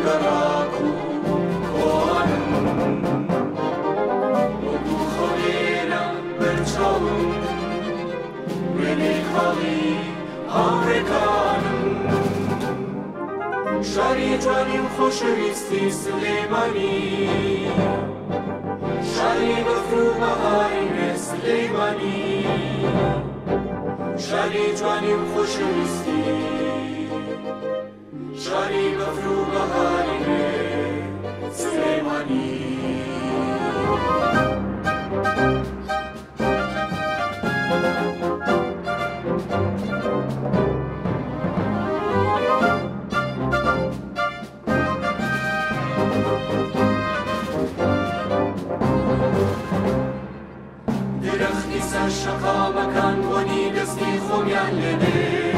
گراکو کوانم وگو خلیرم برچاوم ولی خالی آمریکانم شاری جوانی و خوشویستی سلیمانی شاری بفرو بهاری سلیمانی شاری جوانی و خوشویستی شاری بفرو بهاری سلیمانی درختی سر شقا مکان بونی دستی خومیان لده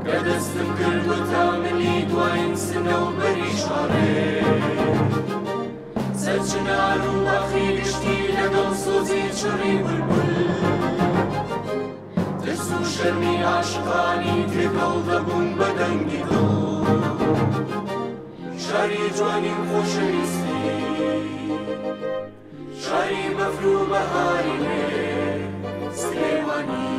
که دستم کرد و تاملی دوائن سنو بری شاره سرچنار و باخی گشتی لگل سوزی چوری بلبل ترسو شرمی عاشقانی تکل دبون بدنگی دل شاری جوانی خوشویستی شاری بفرو بهاری سلیمانی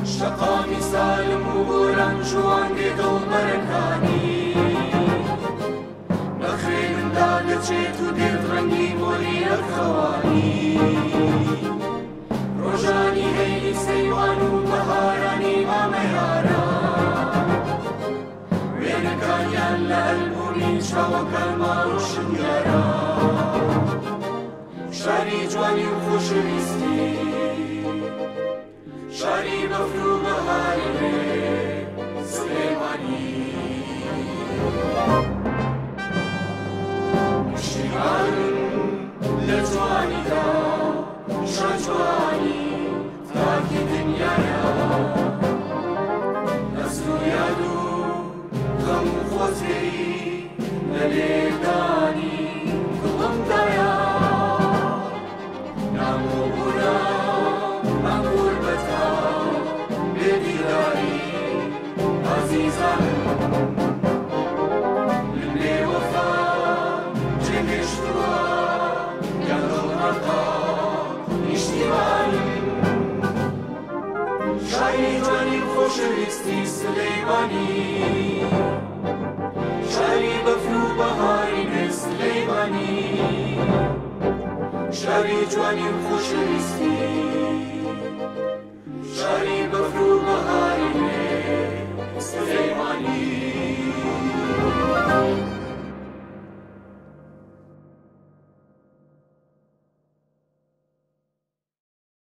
شقامی سالم و بوران جوان دل برکانی نخرین داده چه تو دل رنگی موری اخوانی روزانی هی سیوانو بهارانی مامیارا وینکانیان لالبونی چاو کلما و شنیارا شاری جوانی و خوشویستی شاری بفرو بهاری سلیمانی شیعانم لجوانی دا شجوانی تاکی دنیایا نسلو یادو غم خوزی للیدانی کلم دایا نامو بودا مقبول بتا بدیداری عزیزانم لنی وفا شاری جوانی خوشویستی سلیمانی شاری بفرو بهاری سلیمانی شاری جوانی خوشویستی